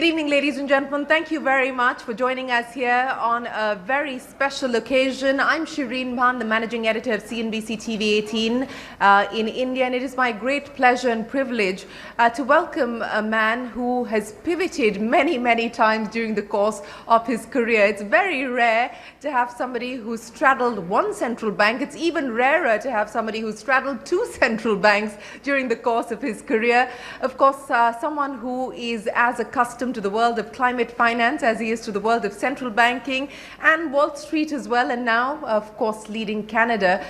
Good evening, ladies and gentlemen. Thank you very much for joining us here on a very special occasion. I'm Shereen Bhan, the managing editor of CNBC TV 18 in India, and it is my great pleasure and privilege to welcome a man who has pivoted many times during the course of his career. It's very rare to have somebody who's straddled one central bank. It's even rarer to have somebody who's straddled two central banks during the course of his career. Of course, someone who is as accustomed to the world of climate finance as he is to the world of central banking and Wall Street as well, and now, of course, leading Canada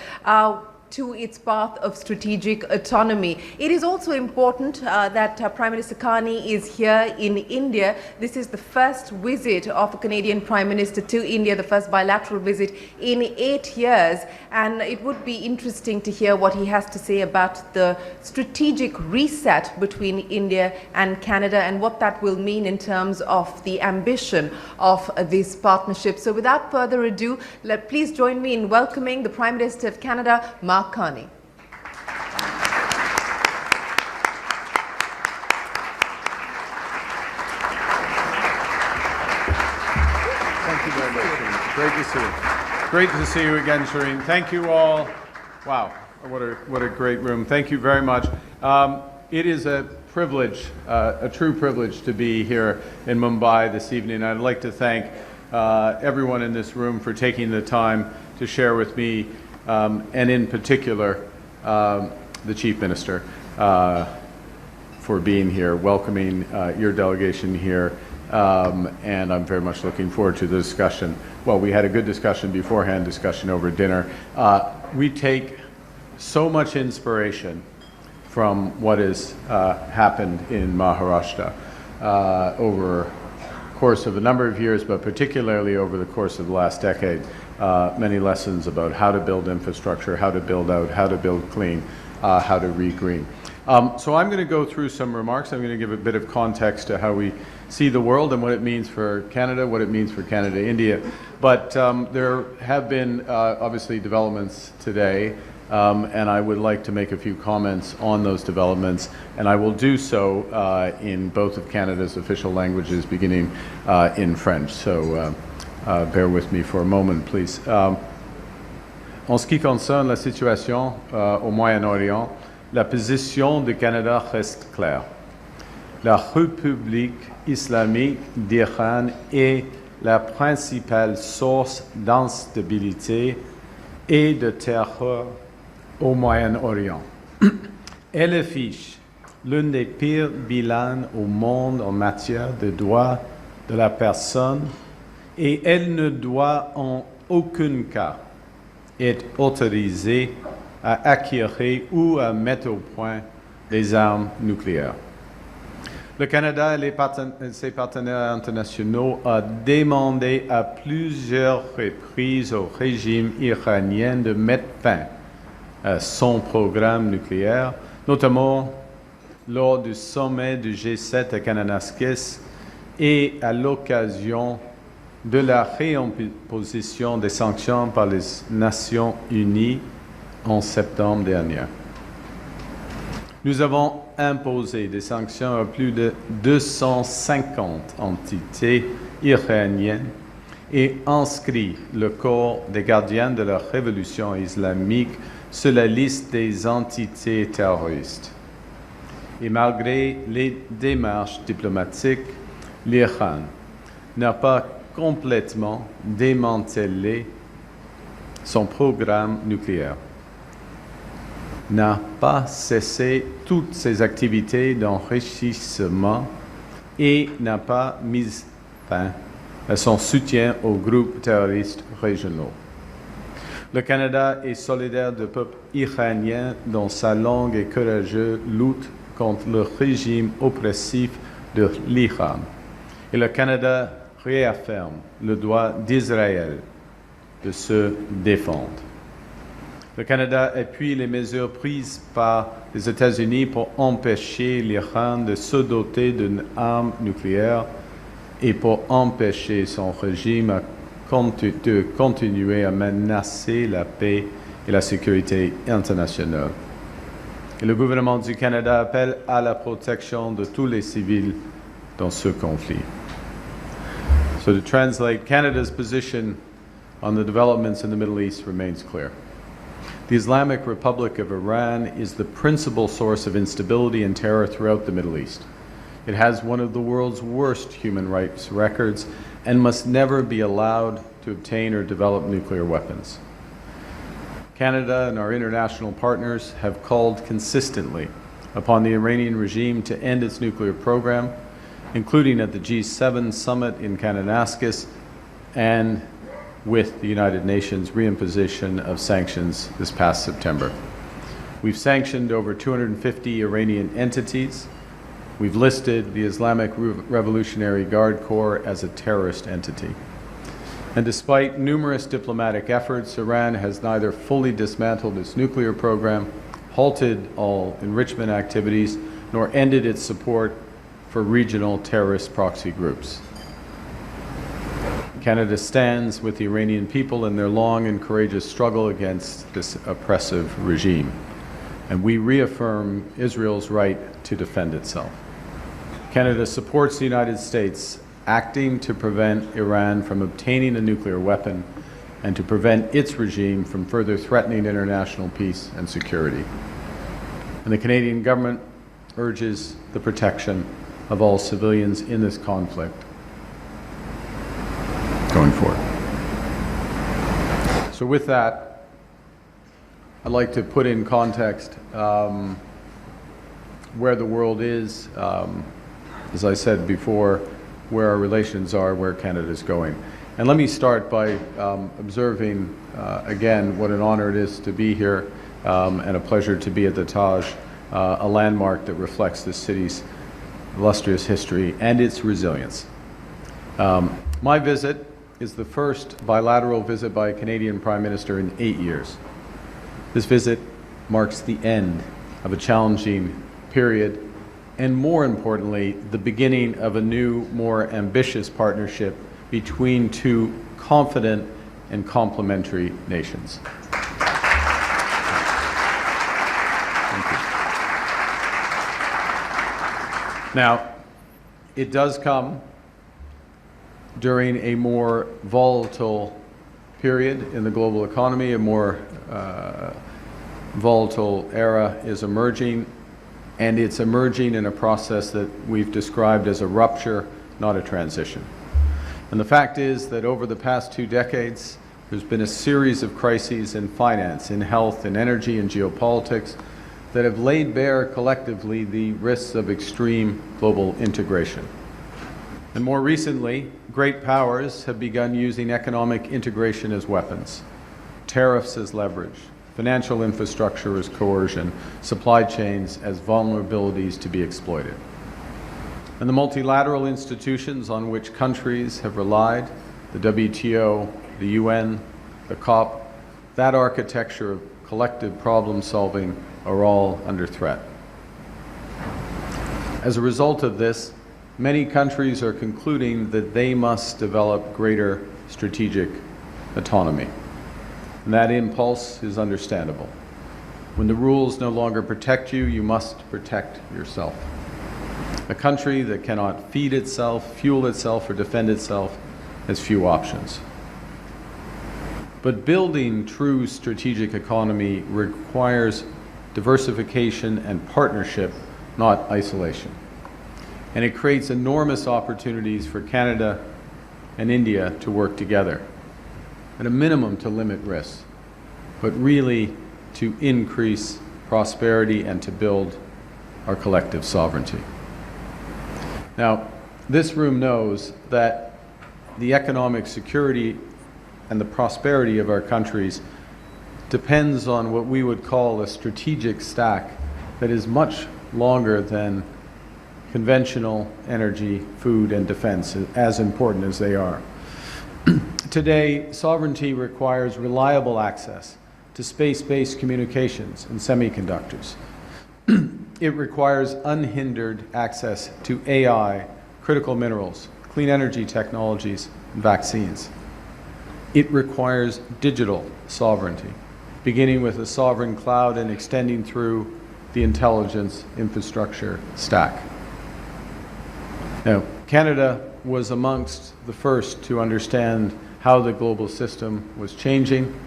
to its path of strategic autonomy. It is also important that Prime Minister Carney is here in India. This is the first visit of a Canadian Prime Minister to India, the first bilateral visit in 8 years. And it would be interesting to hear what he has to say about the strategic reset between India and Canada and what that will mean in terms of the ambition of this partnership. So without further ado, please join me in welcoming the Prime Minister of Canada, Mark Carney. Thank you very much. Great to see you. Great to see you again, Shereen. Thank you all. Wow, what a great room. Thank you very much. It is a privilege, a true privilege to be here in Mumbai this evening. I'd like to thank everyone in this room for taking the time to share with me and in particular, the Chief Minister for being here, welcoming your delegation here, and I'm very much looking forward to the discussion. Well, we had a good discussion beforehand, discussion over dinner. We take so much inspiration from what has happened in Maharashtra over the course of a number of years, but particularly over the course of the last decade. Many lessons about how to build infrastructure, how to build out, how to build clean, how to re-green. So I'm going to go through some remarks. I'm going to give a bit of context to how we see the world and what it means for Canada, what it means for Canada-India. But there have been obviously developments today, and I would like to make a few comments on those developments, and I will do so in both of Canada's official languages, beginning in French. So bear with me for a moment, please. En ce qui concerne la situation au Moyen-Orient, la position du Canada reste claire. La République islamique d'Iran est la principale source d'instabilité et de terreur au Moyen-Orient. Elle affiche l'un des pires bilans au monde en matière de droits de la personne et elle ne doit en aucun cas être autorisée à acquérir ou à mettre au point des armes nucléaires. Le Canada et ses partenaires internationaux ont demandé à plusieurs reprises au régime iranien de mettre fin à son programme nucléaire, notamment lors du sommet du G7 à Kananaskis et à l'occasion de la réimposition des sanctions par les Nations Unies en septembre dernier. Nous avons imposé des sanctions à plus de 250 entités iraniennes et inscrit le corps des gardiens de la révolution islamique sur la liste des entités terroristes. Et malgré les démarches diplomatiques, l'Iran n'a pas complètement démantelé son programme nucléaire, n'a pas cessé toutes ses activités d'enrichissement et n'a pas mis fin à son soutien aux groupes terroristes régionaux. Le Canada est solidaire du peuple iranien dans sa longue et courageuse lutte contre le régime oppressif de l'Iran. Et le Canada réaffirme le droit d'Israël de se défendre. Le Canada appuie les mesures prises par les États-Unis pour empêcher l'Iran de se doter d'une arme nucléaire et pour empêcher son régime de continuer à menacer la paix et la sécurité internationale. Et le gouvernement du Canada appelle à la protection de tous les civils dans ce conflit. So to translate, Canada's position on the developments in the Middle East remains clear. The Islamic Republic of Iran is the principal source of instability and terror throughout the Middle East. It has one of the world's worst human rights records and must never be allowed to obtain or develop nuclear weapons. Canada and our international partners have called consistently upon the Iranian regime to end its nuclear program, including at the G7 summit in Kananaskis and with the United Nations reimposition of sanctions this past September. We've sanctioned over 250 Iranian entities. We've listed the Islamic Revolutionary Guard Corps as a terrorist entity. And despite numerous diplomatic efforts, Iran has neither fully dismantled its nuclear program, halted all enrichment activities, nor ended its support for regional terrorist proxy groups. Canada stands with the Iranian people in their long and courageous struggle against this oppressive regime, and we reaffirm Israel's right to defend itself. Canada supports the United States acting to prevent Iran from obtaining a nuclear weapon and to prevent its regime from further threatening international peace and security. And the Canadian government urges the protection of all civilians in this conflict going forward. So with that, I'd like to put in context where the world is, as I said before, where our relations are, where Canada is going. And let me start by observing again what an honor it is to be here and a pleasure to be at the Taj, a landmark that reflects this city's illustrious history and its resilience. My visit is the first bilateral visit by a Canadian Prime Minister in 8 years. This visit marks the end of a challenging period and, more importantly, the beginning of a new, more ambitious partnership between two confident and complementary nations. Thank you. Now, it does come during a more volatile period in the global economy. A more volatile era is emerging, and it's emerging in a process that we've described as a rupture, not a transition. And the fact is that over the past 2 decades, there's been a series of crises in finance, in health, in energy, and geopolitics that have laid bare collectively the risks of extreme global integration. And more recently, great powers have begun using economic integration as weapons, tariffs as leverage, financial infrastructure as coercion, supply chains as vulnerabilities to be exploited. And the multilateral institutions on which countries have relied, the WTO, the UN, the COP, that architecture of collective problem solving are all under threat. As a result of this, many countries are concluding that they must develop greater strategic autonomy. And that impulse is understandable. When the rules no longer protect you, you must protect yourself. A country that cannot feed itself, fuel itself, or defend itself has few options. But building true strategic economy requires diversification and partnership, not isolation. And it creates enormous opportunities for Canada and India to work together, at a minimum to limit risks, but really to increase prosperity and to build our collective sovereignty. Now, this room knows that the economic security and the prosperity of our countries depends on what we would call a strategic stack that is much longer than conventional energy, food, and defense, as important as they are. Today, sovereignty requires reliable access to space-based communications and semiconductors. It requires unhindered access to AI, critical minerals, clean energy technologies, and vaccines. It requires digital sovereignty, beginning with a sovereign cloud and extending through the intelligence infrastructure stack. Now, Canada was amongst the first to understand how the global system was changing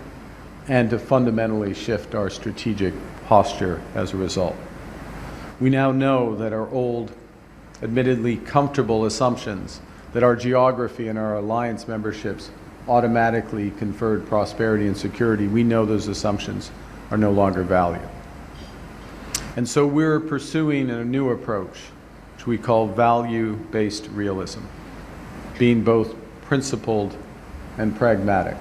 and to fundamentally shift our strategic posture as a result. We now know that our old, admittedly comfortable assumptions that our geography and our alliance memberships automatically conferred prosperity and security, we know those assumptions are no longer valid. And so we're pursuing a new approach, which we call value-based realism, being both principled and pragmatic.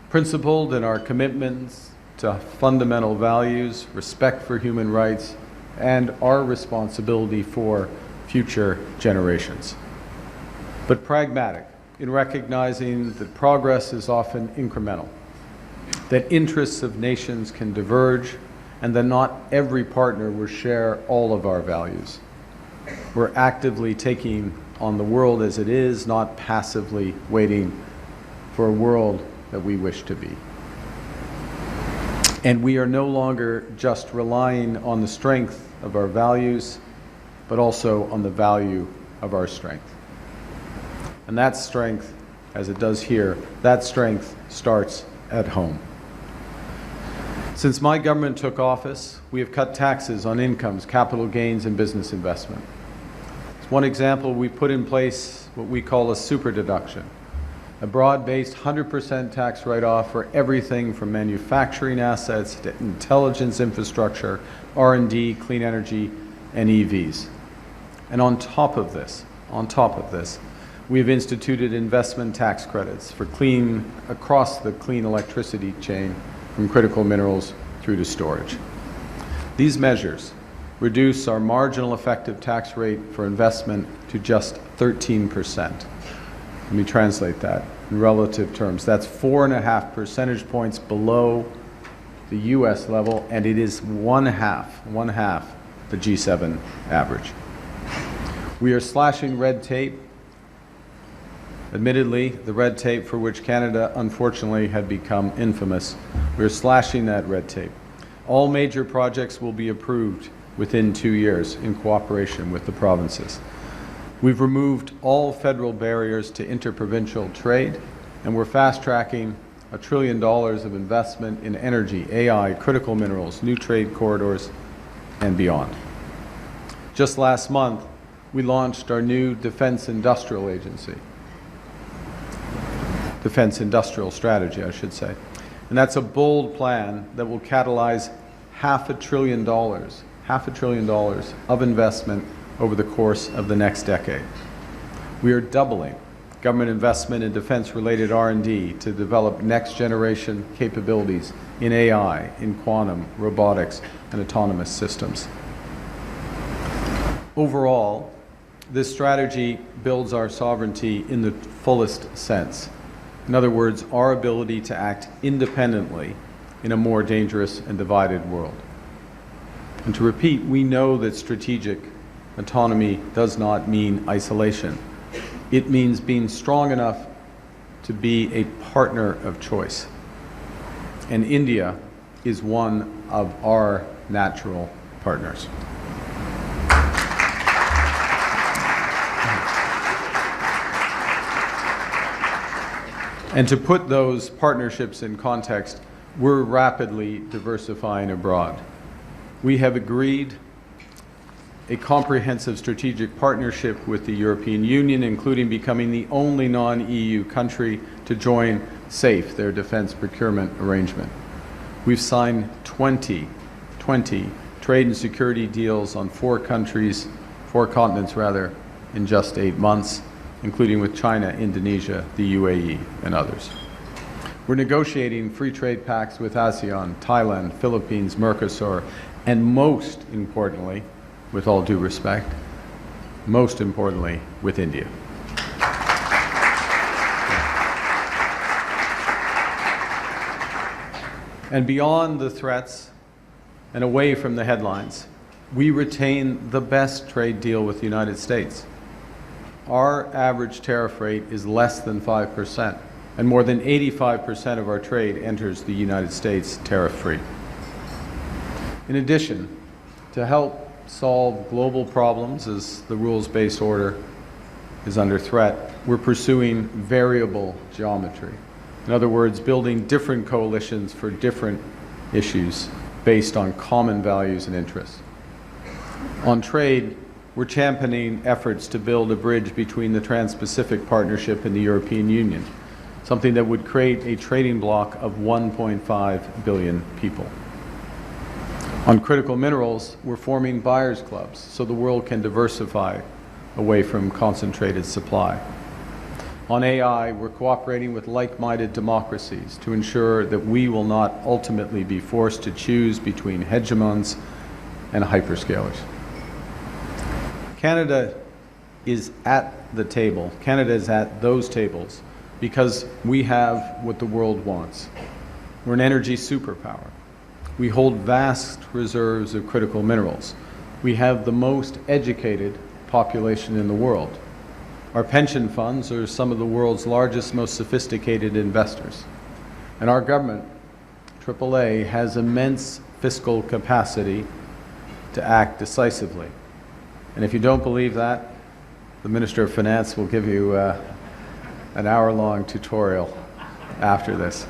Principled in our commitments to fundamental values, respect for human rights, and our responsibility for future generations. But pragmatic in recognizing that progress is often incremental, that interests of nations can diverge, and that not every partner will share all of our values. We're actively taking on the world as it is, not passively waiting for a world that we wish to be. And we are no longer just relying on the strength of our values, but also on the value of our strength. And that strength, as it does here, that strength starts at home. Since my government took office, we have cut taxes on incomes, capital gains, and business investment. As one example, we put in place what we call a super deduction, a broad-based 100% tax write-off for everything from manufacturing assets to intelligence infrastructure, R&D, clean energy, and EVs. And on top of this, we have instituted investment tax credits for across the clean electricity chain, from critical minerals through to storage. These measures reduce our marginal effective tax rate for investment to just 13%. Let me translate that in relative terms. That's 4.5 percentage points below the US level, and it is one half the G7 average. We are slashing red tape. Admittedly, the red tape for which Canada unfortunately had become infamous. We are slashing that red tape. All major projects will be approved within 2 years in cooperation with the provinces. We've removed all federal barriers to interprovincial trade, and we're fast-tracking $1 trillion of investment in energy, AI, critical minerals, new trade corridors, and beyond. Just last month, we launched our new Defense Industrial Agency. Defense Industrial Strategy, I should say. And that's a bold plan that will catalyze $500 billion of investment over the course of the next decade. We are doubling government investment in defense-related R&D to develop next-generation capabilities in AI, in quantum, robotics, and autonomous systems. Overall, this strategy builds our sovereignty in the fullest sense. In other words, our ability to act independently in a more dangerous and divided world. And to repeat, we know that strategic autonomy does not mean isolation. It means being strong enough to be a partner of choice. And India is one of our natural partners. And to put those partnerships in context, we're rapidly diversifying abroad. We have agreed a comprehensive strategic partnership with the European Union, including becoming the only non-EU country to join SAFE, their defense procurement arrangement. We've signed 20 trade and security deals on 4 continents in just 8 months, including with China, Indonesia, the UAE, and others. We're negotiating free trade pacts with ASEAN, Thailand, Philippines, Mercosur, and most importantly, with all due respect, most importantly, with India. And beyond the threats and away from the headlines, we retain the best trade deal with the United States. Our average tariff rate is less than 5%, and more than 85% of our trade enters the United States tariff-free. In addition, to help solve global problems as the rules-based order is under threat, we're pursuing variable geometry. In other words, building different coalitions for different issues based on common values and interests. On trade, we're championing efforts to build a bridge between the Trans-Pacific Partnership and the European Union, something that would create a trading bloc of 1.5 billion people. On critical minerals, we're forming buyers' clubs so the world can diversify away from concentrated supply. On AI, we're cooperating with like-minded democracies to ensure that we will not ultimately be forced to choose between hegemons and hyperscalers. Canada is at the table. Canada is at those tables because we have what the world wants. We're an energy superpower. We hold vast reserves of critical minerals. We have the most educated population in the world. Our pension funds are some of the world's largest, most sophisticated investors. And our government, AAA, has immense fiscal capacity to act decisively. And if you don't believe that, the Minister of Finance will give you an hour-long tutorial after this.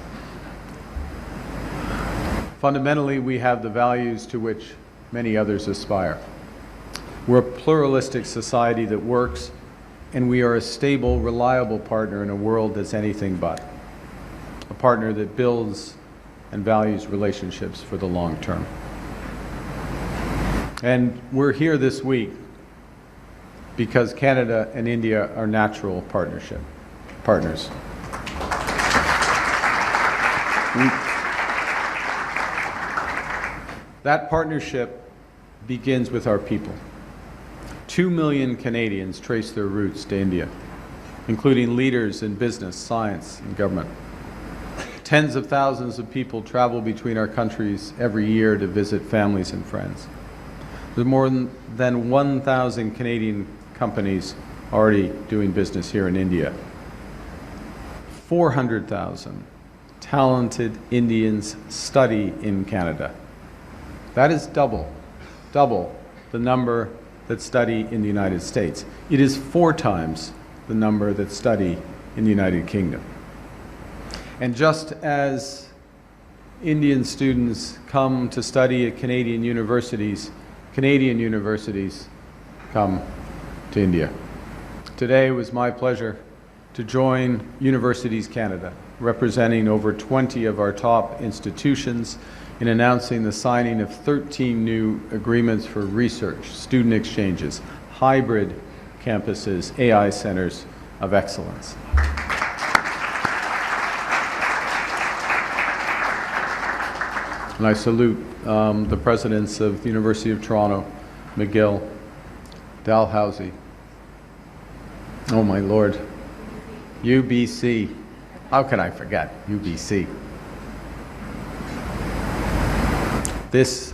Fundamentally, we have the values to which many others aspire. We're a pluralistic society that works, and we are a stable, reliable partner in a world that's anything but. A partner that builds and values relationships for the long term. And we're here this week because Canada and India are natural partners. That partnership begins with our people. 2 million Canadians trace their roots to India, including leaders in business, science, and government. Tens of thousands of people travel between our countries every year to visit families and friends. There's more than 1,000 Canadian companies already doing business here in India. 400,000 talented Indians study in Canada. That is double the number that study in the United States. It is 4 times the number that study in the United Kingdom. And just as Indian students come to study at Canadian universities come to India. Today it was my pleasure to join Universities Canada, representing over 20 of our top institutions, in announcing the signing of 13 new agreements for research, student exchanges, hybrid campuses, AI centers of excellence. And I salute the presidents of the University of Toronto, McGill, Dalhousie, oh my Lord, UBC. How can I forget UBC? This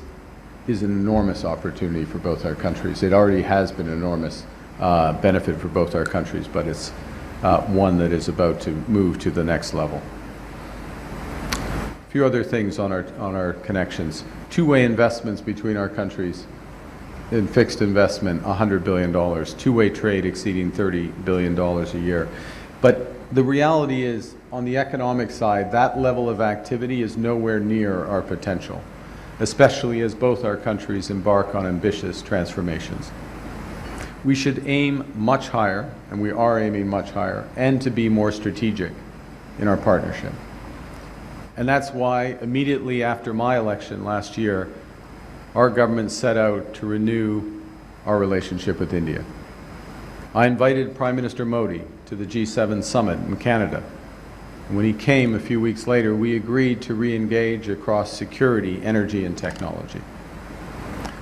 is an enormous opportunity for both our countries. It already has been an enormous benefit for both our countries, but it's one that is about to move to the next level. A few other things on our connections. Two-way investments between our countries. In fixed investment, $100 billion. Two-way trade exceeding $30 billion a year. But the reality is, on the economic side, that level of activity is nowhere near our potential, especially as both our countries embark on ambitious transformations. We should aim much higher, and we are aiming much higher, and to be more strategic in our partnership. And that's why, immediately after my election last year, our government set out to renew our relationship with India. I invited Prime Minister Modi to the G7 summit in Canada. And when he came a few weeks later, we agreed to re-engage across security, energy, and technology.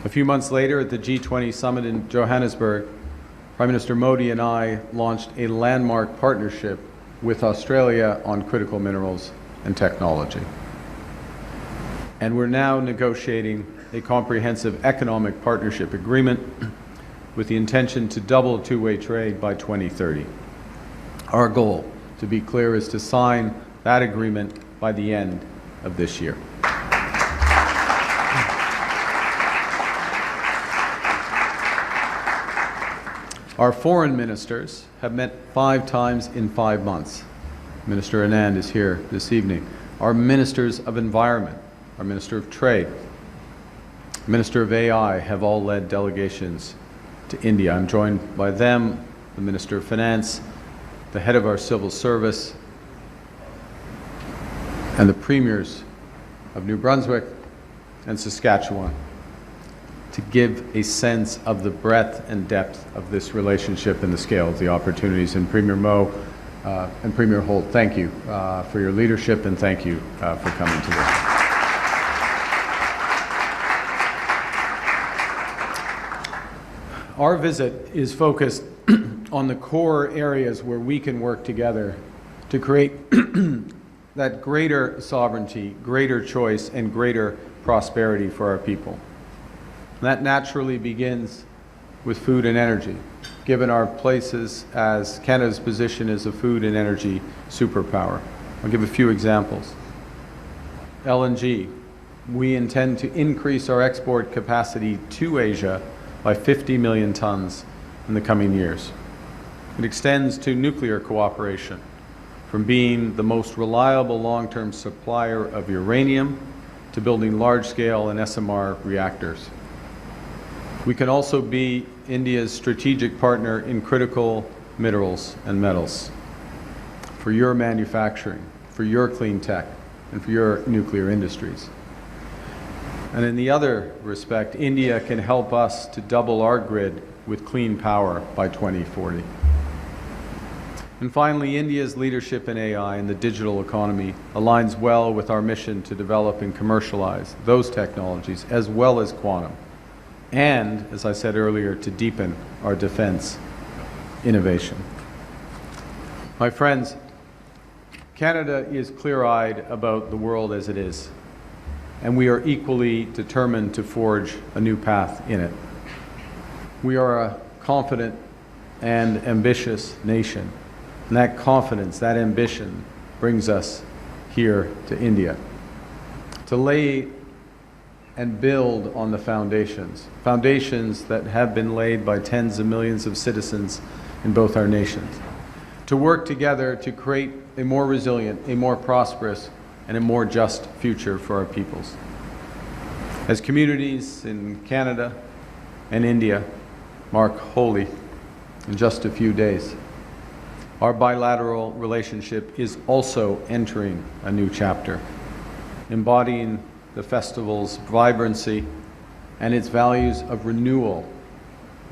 A few months later, at the G20 summit in Johannesburg, Prime Minister Modi and I launched a landmark partnership with Australia on critical minerals and technology. And we're now negotiating a comprehensive economic partnership agreement with the intention to double two-way trade by 2030. Our goal, to be clear, is to sign that agreement by the end of this year. Our foreign ministers have met 5 times in 5 months. Minister Anand is here this evening. Our ministers of environment, our Minister of Trade, Minister of AI have all led delegations to India. I'm joined by them, the Minister of Finance, the head of our civil service, and the premiers of New Brunswick and Saskatchewan, to give a sense of the breadth and depth of this relationship and the scale of the opportunities. And Premier Moe and Premier Holt, thank you for your leadership, and thank you for coming today. Our visit is focused on the core areas where we can work together to create that greater sovereignty, greater choice, and greater prosperity for our people. That naturally begins with food and energy, given our places as Canada's position as a food and energy superpower. I'll give a few examples. LNG. We intend to increase our export capacity to Asia by 50 million tons in the coming years. It extends to nuclear cooperation, from being the most reliable long-term supplier of uranium to building large-scale and SMR reactors. We can also be India's strategic partner in critical minerals and metals for your manufacturing, for your clean tech, and for your nuclear industries. And in the other respect, India can help us to double our grid with clean power by 2040. And finally, India's leadership in AI and the digital economy aligns well with our mission to develop and commercialize those technologies, as well as quantum, and, as I said earlier, to deepen our defense innovation. My friends, Canada is clear-eyed about the world as it is, and we are equally determined to forge a new path in it. We are a confident and ambitious nation, and that confidence, that ambition, brings us here to India to lay and build on the foundations that have been laid by tens of millions of citizens in both our nations, to work together to create a more resilient, a more prosperous, and a more just future for our peoples. As communities in Canada and India mark Holi in just a few days, our bilateral relationship is also entering a new chapter, embodying the festival's vibrancy and its values of renewal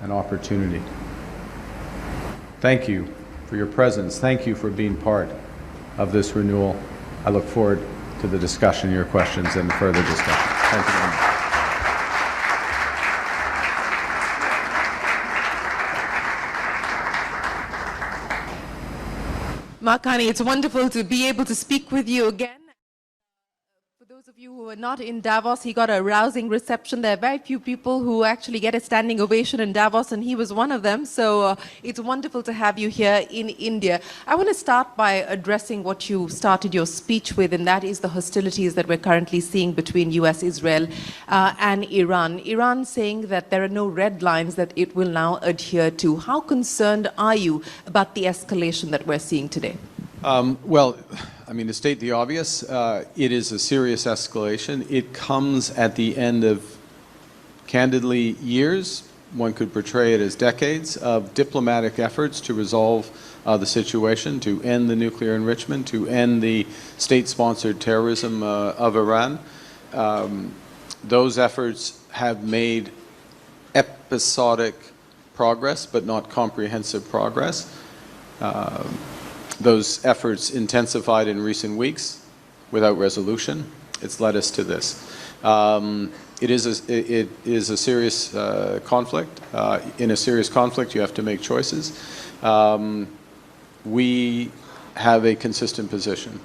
and opportunity. Thank you for your presence. Thank you for being part of this renewal. I look forward to the discussion, your questions, and further discussion. Thank you very much. Mark Carney, it's wonderful to be able to speak with you again. For those of you who are not in Davos, he got a rousing reception. There are very few people who actually get a standing ovation in Davos, and he was one of them. So it's wonderful to have you here in India. I want to start by addressing what you started your speech with, and that is the hostilities that we're currently seeing between US, Israel, and Iran. Iran saying that there are no red lines that it will now adhere to. How concerned are you about the escalation that we're seeing today? Well, I mean, to state the obvious, it is a serious escalation. It comes at the end of, candidly, years, one could portray it as decades, of diplomatic efforts to resolve the situation, to end the nuclear enrichment, to end the state-sponsored terrorism of Iran. Those efforts have made episodic progress, but not comprehensive progress. Those efforts intensified in recent weeks without resolution. It's led us to this. It is a serious conflict. In a serious conflict, you have to make choices. We have a consistent position.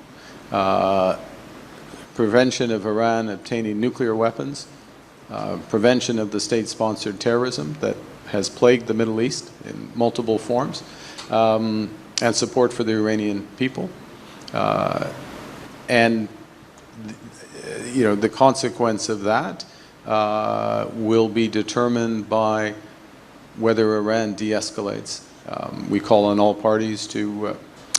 Prevention of Iran obtaining nuclear weapons, prevention of the state-sponsored terrorism that has plagued the Middle East in multiple forms, and support for the Iranian people. And the consequence of that will be determined by whether Iran de-escalates. We call on all parties to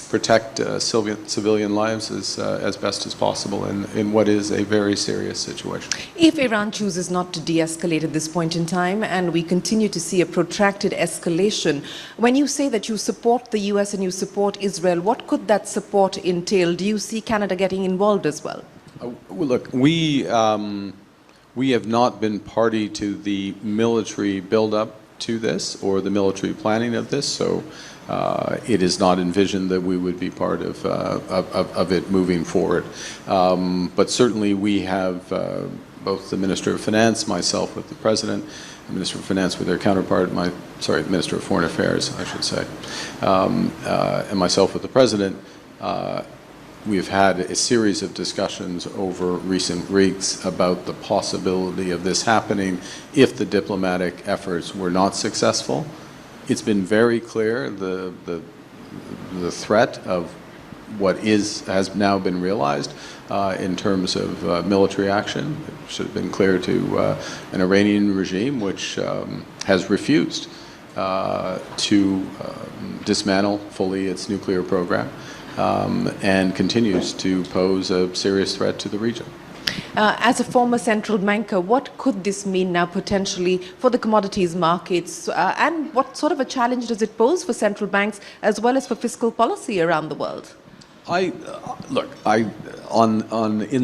protect civilian lives as best as possible in what is a very serious situation. If Iran chooses not to de-escalate at this point in time and we continue to see a protracted escalation, when you say that you support the US and you support Israel, what could that support entail? Do you see Canada getting involved as well? Well, look, we have not been party to the military buildup to this or the military planning of this, so it is not envisioned that we would be part of it moving forward. But certainly we have both the Minister of Finance, myself with the President, the Minister of Finance with their counterpart, the Minister of Foreign Affairs, I should say, and myself with the President. We have had a series of discussions over recent weeks about the possibility of this happening if the diplomatic efforts were not successful. It's been very clear the threat of what has now been realized in terms of military action. It should have been clear to an Iranian regime which has refused to dismantle fully its nuclear program. And continues to pose a serious threat to the region. As a former central banker, what could this mean now potentially for the commodities markets, and what sort of a challenge does it pose for central banks as well as for fiscal policy around the world? In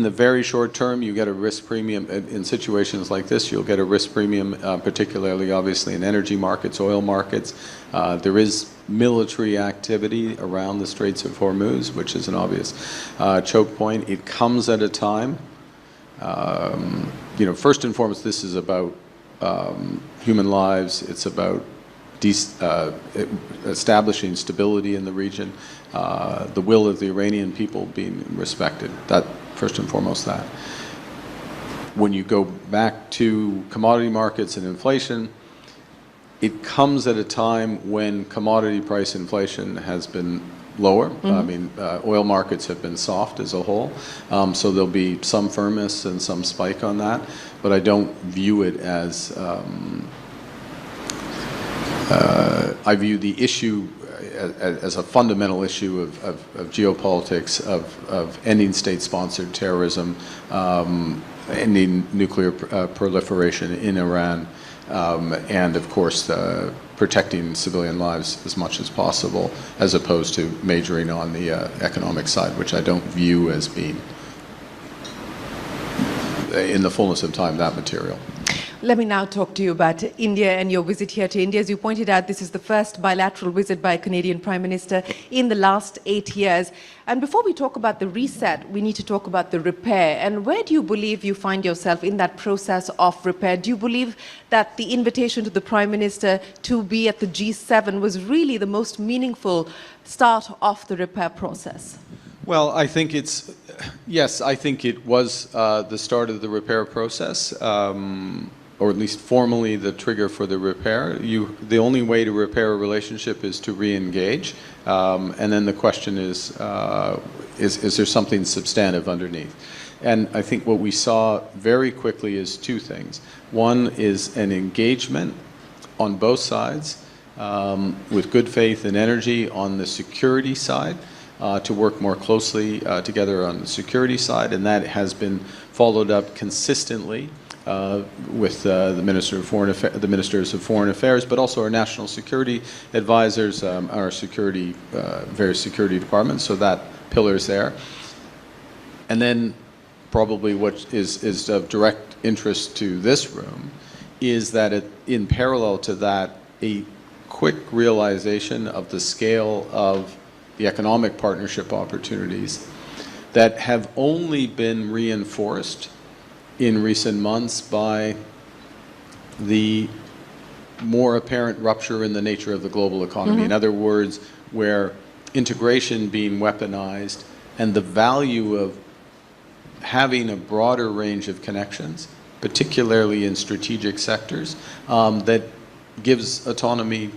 the very short term, you get a risk premium in situations like this. You'll get a risk premium, particularly obviously in energy markets, oil markets. There is military activity around the Straits of Hormuz, which is an obvious choke point. It comes at a time, first and foremost, this is about human lives. It's about establishing stability in the region, the will of the Iranian people being respected. That, first and foremost, that. When you go back to commodity markets and inflation, it comes at a time when commodity price inflation has been lower. Mm-hmm. Oil markets have been soft as a whole, so there'll be some firmness and some spike on that, but I don't view it as I view the issue as a fundamental issue of geopolitics, of ending state-sponsored terrorism, ending nuclear proliferation in Iran, and of course protecting civilian lives as much as possible, as opposed to majoring on the economic side, which I don't view as being, in the fullness of time, that material. Let me now talk to you about India and your visit here to India. As you pointed out, this is the first bilateral visit by a Canadian Prime Minister in the last 8 years. And before we talk about the reset, we need to talk about the repair. And where do you believe you find yourself in that process of repair? Do you believe that the invitation to the Prime Minister to be at the G7 was really the most meaningful start of the repair process? Well, I think yes, I think it was the start of the repair process. Or at least formally the trigger for the repair. The only way to repair a relationship is to re-engage, and then the question is there something substantive underneath? And I think what we saw very quickly is two things. One is an engagement on both sides with good faith and energy on the security side, to work more closely together on the security side, and that has been followed up consistently with the Ministers of Foreign Affairs, but also our national security advisors, our various security departments. So that pillar is there. And then probably what is of direct interest to this room is that in parallel to that, a quick realization of the scale of the economic partnership opportunities that have only been reinforced in recent months by the more apparent rupture in the nature of the global economy. Mm-hmm. In other words, where integration being weaponized and the value of having a broader range of connections, particularly in strategic sectors, that gives autonomy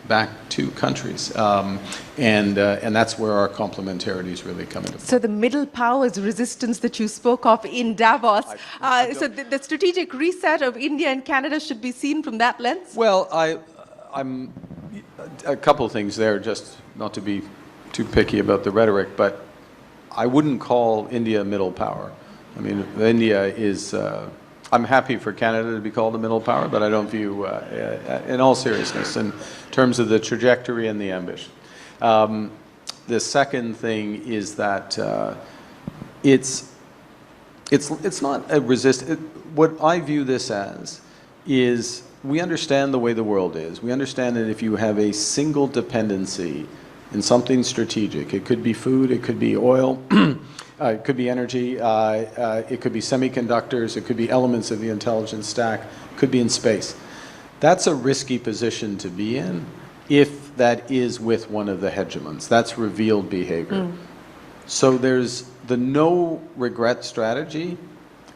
back to countries, and that's where our complementarities really come into play. So the middle powers resistance that you spoke of in Davos, so the strategic reset of India and Canada should be seen from that lens? Well, I'm a couple of things there, just not to be too picky about the rhetoric, but I wouldn't call India a middle power. I mean, India is, I'm happy for Canada to be called a middle power, but I don't view, in all seriousness, in terms of the trajectory and the ambition. The second thing is that it's not a what I view this as is we understand the way the world is. We understand that if you have a single dependency in something strategic, it could be food, it could be oil, it could be energy, it could be semiconductors, it could be elements of the intelligence stack, it could be in space. That's a risky position to be in if that is with one of the hegemons. That's revealed behavior. So there's the no regret strategy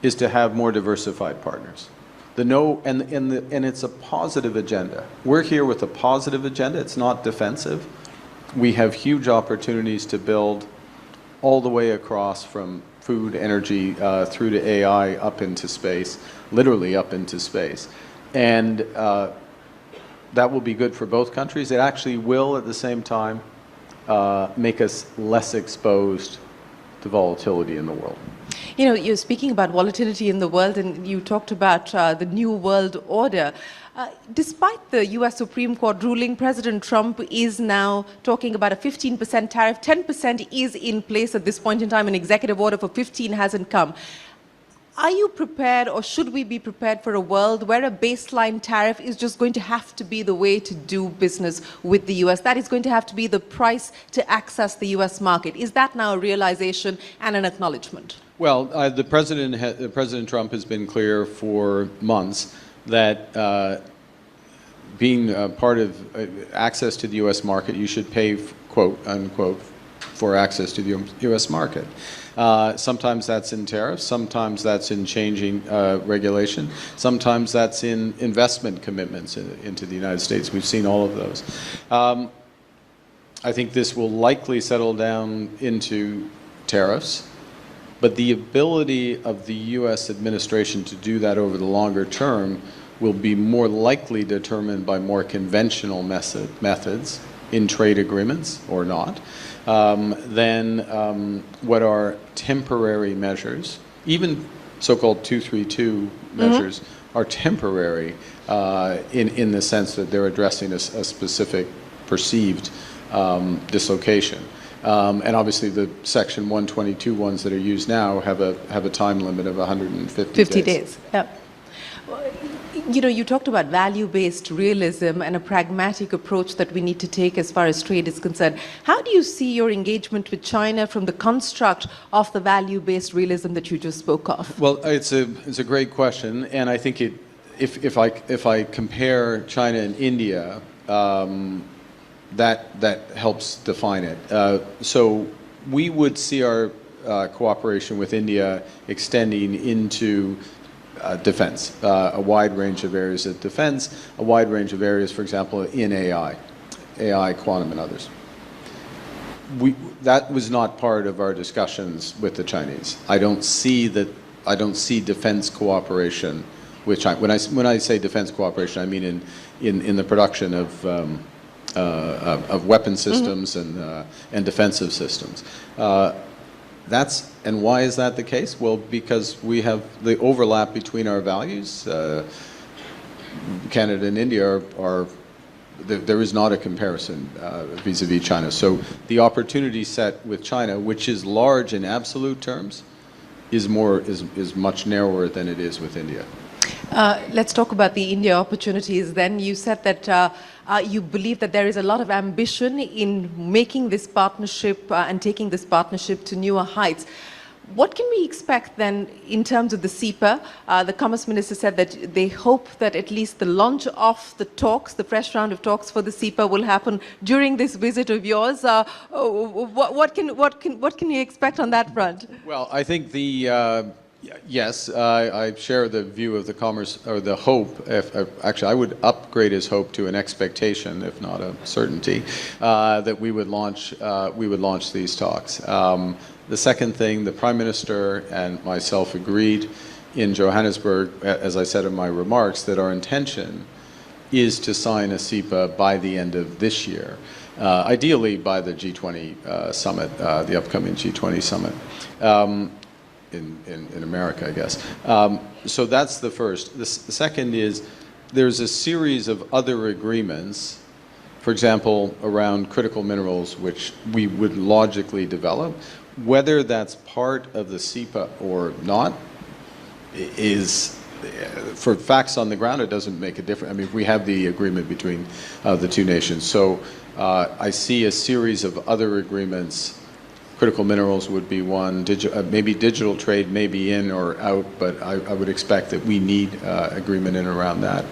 is to have more diversified partners. The no, and it's a positive agenda. We're here with a positive agenda. It's not defensive. We have huge opportunities to build all the way across from food, energy, through to AI, up into space, literally up into space. And that will be good for both countries. It actually will, at the same time, make us less exposed to volatility in the world. You know, you're speaking about volatility in the world, and you talked about the new world order. Despite the U.S. Supreme Court ruling, President Trump is now talking about a 15% tariff. 10% is in place at this point in time. An executive order for 15 hasn't come. Are you prepared, or should we be prepared for a world where a baseline tariff is just going to have to be the way to do business with the U.S.? That is going to have to be the price to access the U.S. market. Is that now a realization and an acknowledgement? Well, President Trump has been clear for months that being part of access to the U.S. market, you should pay, quote, unquote, for access to the U.S. market. Sometimes that's in tariffs, sometimes that's in changing regulation, sometimes that's in investment commitments into the United States. We've seen all of those. I think this will likely settle down into tariffs, but the ability of the U.S. administration to do that over the longer term will be more likely determined by more conventional methods in trade agreements or not, than what are temporary measures. Even so-called 232 measures are temporary in the sense that they're addressing a specific perceived dislocation. And obviously the Section 122 ones that are used now have a time limit of 150 days. Yeah. You know, you talked about value-based realism and a pragmatic approach that we need to take as far as trade is concerned. How do you see your engagement with China from the construct of the value-based realism that you just spoke of? Well, it's a great question, and I think if I compare China and India, that helps define it. So we would see our cooperation with India extending into defense, a wide range of areas of defense, a wide range of areas, for example, in AI, quantum, and others. That was not part of our discussions with the Chinese. I don't see defense cooperation with China. When I say defense cooperation, I mean in the production of weapon systems and defensive systems. And why is that the case? Well, because we have the overlap between our values. Canada and India there is not a comparison vis-a-vis China. So the opportunity set with China, which is large in absolute terms, is much narrower than it is with India. Let's talk about the India opportunities then. You said that you believe that there is a lot of ambition in making this partnership and taking this partnership to newer heights. What can we expect then in terms of the CEPA? The Commerce Minister said that they hope that at least the launch of the talks, the fresh round of talks for the CEPA will happen during this visit of yours. What can we expect on that front? Well, I think yes, I share the view of the Commerce, or the hope. Actually, I would upgrade his hope to an expectation, if not a certainty, that we would launch these talks. The second thing, the Prime Minister and myself agreed in Johannesburg, as I said in my remarks, that our intention is to sign a SEPA by the end of this year, ideally by the G20 summit, the upcoming G20 summit in America, I guess. So that's the first. The second is there's a series of other agreements, for example, around critical minerals, which we would logically develop. Whether that's part of the SEPA or not is, for facts on the ground, it doesn't make a difference. I mean, we have the agreement between the two nations. So I see a series of other agreements. Critical minerals would be one, maybe digital trade may be in or out, but I would expect that we need agreement in around that.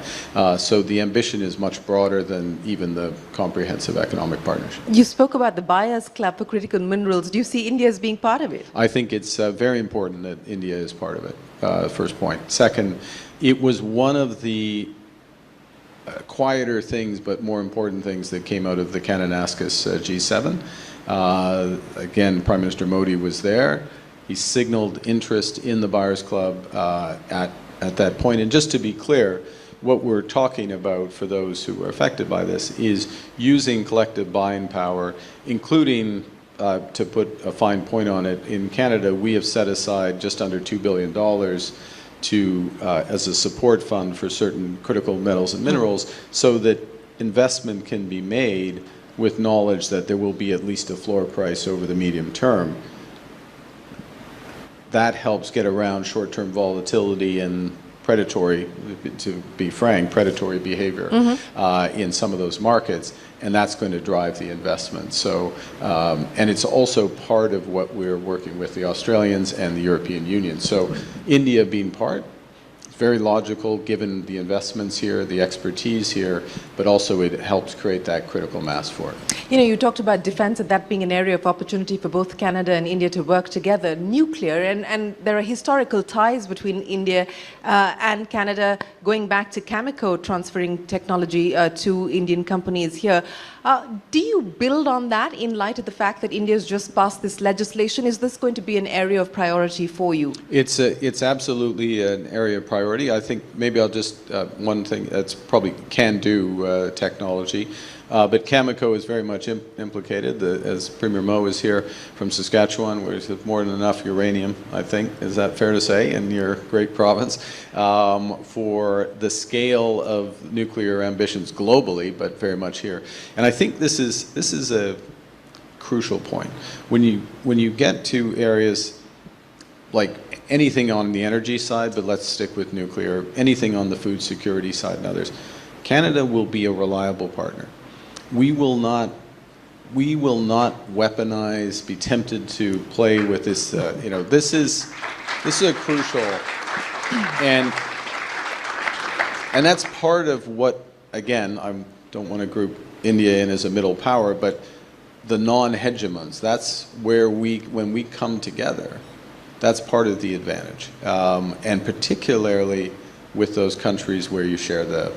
So the ambition is much broader than even the comprehensive economic partnership. You spoke about the Buyers Club for critical minerals. Do you see India as being part of it? I think it's very important that India is part of it, first point. Second, it was one of the quieter things, but more important things that came out of the Kananaskis G7. Again, Prime Minister Modi was there. He signaled interest in the Buyers Club at that point. And just to be clear, what we're talking about for those who are affected by this is using collective buying power, including, to put a fine point on it, in Canada, we have set aside just under $2 billion as a support fund for certain critical metals and minerals so that investment can be made with knowledge that there will be at least a floor price over the medium term. That helps get around short-term volatility and predatory, to be frank, predatory behavior in some of those markets, and that's going to drive the investment. So, and it's also part of what we're working with the Australians and the European Union. So India being part, very logical given the investments here, the expertise here, but also it helps create that critical mass for it. You know, you talked about defense and that being an area of opportunity for both Canada and India to work together. Nuclear, and there are historical ties between India and Canada going back to Cameco transferring technology to Indian companies here. Do you build on that in light of the fact that India has just passed this legislation? Is this going to be an area of priority for you? It's absolutely an area of priority. I think maybe I'll just, one thing that's probably can-do technology, but Cameco is very much implicated. As Premier Mo is here from Saskatchewan, where there's more than enough uranium, I think, is that fair to say, in your great province, for the scale of nuclear ambitions globally, but very much here. And I think this is a crucial point. When you get to areas like anything on the energy side, but let's stick with nuclear, anything on the food security side and others, Canada will be a reliable partner. We will not weaponize, be tempted to play with this, this is a crucial, and that's part of what, again, I don't want to group India in as a middle power, but the non-hegemons, that's where when we come together, that's part of the advantage, and particularly with those countries where you share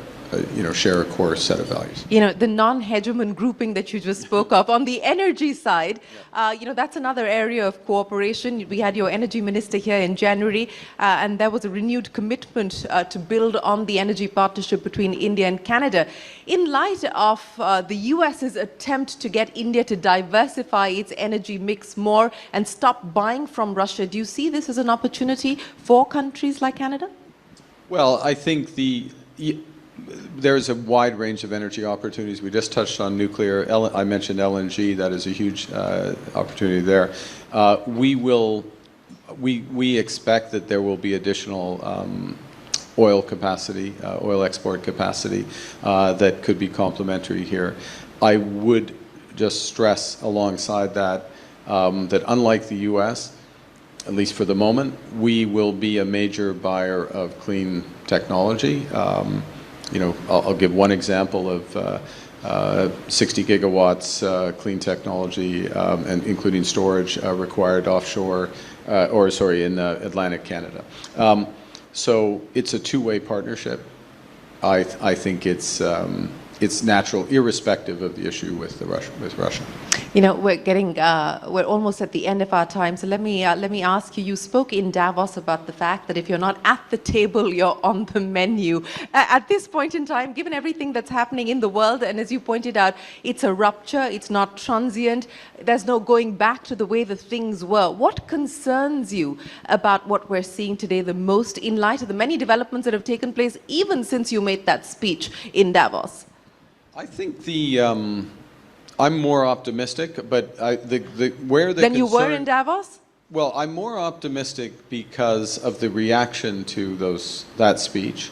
share a core set of values. You know, the non-hegemon grouping that you just spoke of on the energy side, that's another area of cooperation. We had your energy minister here in January, and there was a renewed commitment to build on the energy partnership between India and Canada. In light of the US's attempt to get India to diversify its energy mix more and stop buying from Russia, do you see this as an opportunity for countries like Canada? Well, I think there's a wide range of energy opportunities. We just touched on nuclear. I mentioned LNG. That is a huge opportunity there. We expect that there will be additional oil capacity, oil export capacity that could be complementary here. I would just stress alongside that that unlike the U.S., at least for the moment, we will be a major buyer of clean technology. I'll give one example of 60 gigawatts clean technology, and including storage required offshore, in Atlantic Canada. So it's a two-way partnership. I think it's it's natural, irrespective of the issue with Russia. You know, we're almost at the end of our time. So let me ask you. You spoke in Davos about the fact that if you're not at the table, you're on the menu. At this point in time, given everything that's happening in the world, and as you pointed out, it's a rupture. It's not transient. There's no going back to the way the things were. What concerns you about what we're seeing today the most, in light of the many developments that have taken place, even since you made that speech in Davos? I think I'm more optimistic, but where the than you were in Davos? Well, I'm more optimistic because of the reaction to that speech,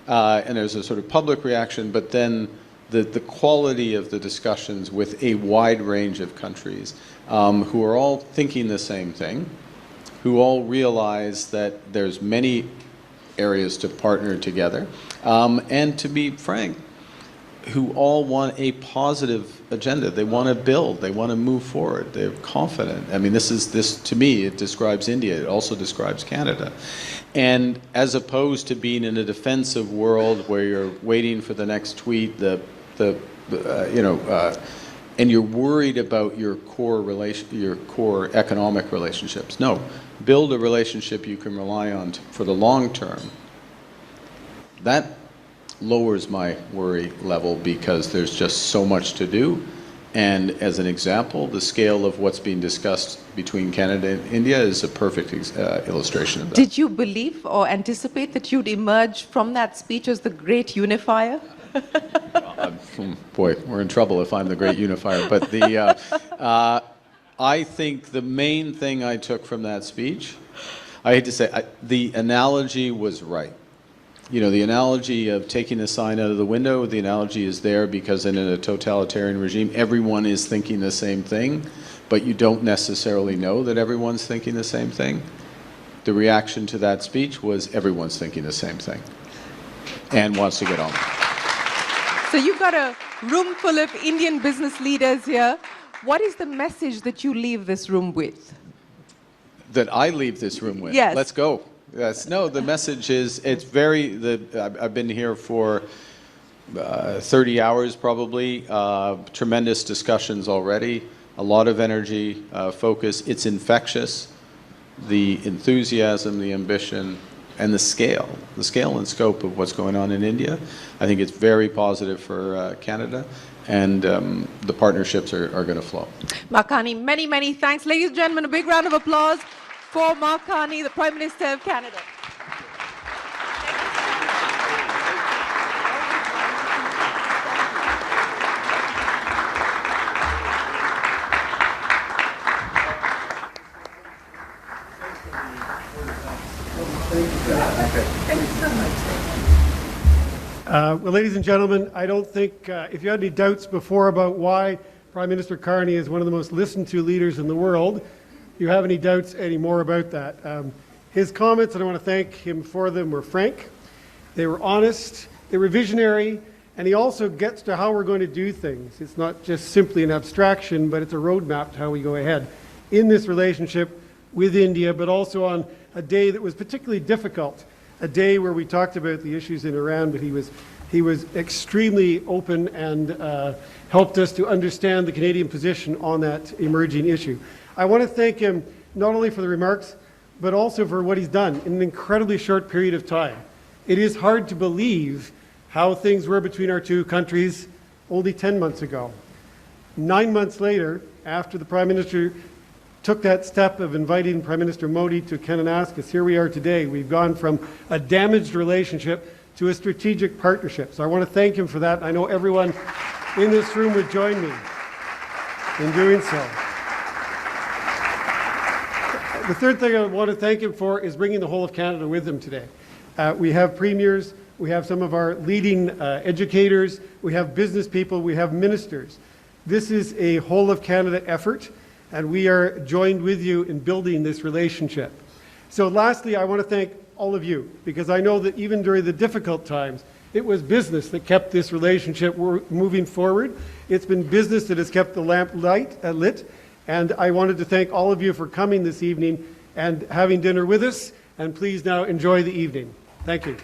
and there's a sort of public reaction, but then the quality of the discussions with a wide range of countries who are all thinking the same thing, who all realize that there's many areas to partner together, and to be frank, who all want a positive agenda. They want to build. They want to move forward. They're confident. I mean, this to me, it describes India. It also describes Canada. And as opposed to being in a defensive world where you're waiting for the next tweet, and you're worried about your core economic relationships. No, build a relationship you can rely on for the long term. That lowers my worry level because there's just so much to do. And as an example, the scale of what's being discussed between Canada and India is a perfect illustration of that. Did you believe or anticipate that you'd emerge from that speech as the great unifier? Boy, we're in trouble if I'm the great unifier. But I think the main thing I took from that speech, I hate to say, the analogy was right. You know, the analogy of taking a sign out of the window, the analogy is there because in a totalitarian regime, everyone is thinking the same thing, but you don't necessarily know that everyone's thinking the same thing. The reaction to that speech was everyone's thinking the same thing and wants to get on. So you've got a room full of Indian business leaders here. What is the message that you leave this room with? That I leave this room with? Yes. Let's go. Yes. No, the message is, I've been here for 30 hours probably, tremendous discussions already, a lot of energy, focus. It's infectious, the enthusiasm, the ambition, and the scale and scope of what's going on in India. I think it's very positive for Canada, and the partnerships are going to flow. Mark Carney, many, many thanks. Ladies and gentlemen, a big round of applause for Mark Carney, the Prime Minister of Canada. Well, ladies and gentlemen, I don't think if you had any doubts before about why Prime Minister Carney is one of the most listened to leaders in the world, you have any doubts anymore about that. His comments, and I want to thank him for them, were frank, they were honest, they were visionary, and he also gets to how we're going to do things. It's not just simply an abstraction, but it's a roadmap to how we go ahead in this relationship with India, but also on a day that was particularly difficult, a day where we talked about the issues in Iran, but he was extremely open and helped us to understand the Canadian position on that emerging issue. I want to thank him not only for the remarks, but also for what he's done in an incredibly short period of time. It is hard to believe how things were between our two countries only 10 months ago. 9 months later, after the Prime Minister took that step of inviting Prime Minister Modi to Kananaskis, here we are today. We've gone from a damaged relationship to a strategic partnership. So I want to thank him for that. I know everyone in this room would join me in doing so. The third thing I want to thank him for is bringing the whole of Canada with him today. We have premiers, we have some of our leading educators, we have business people, we have ministers. This is a whole of Canada effort, and we are joined with you in building this relationship. So lastly, I want to thank all of you, because I know that even during the difficult times, it was business that kept this relationship moving forward. It's been business that has kept the lamp lit. And I wanted to thank all of you for coming this evening and having dinner with us. And please now enjoy the evening. Thank you.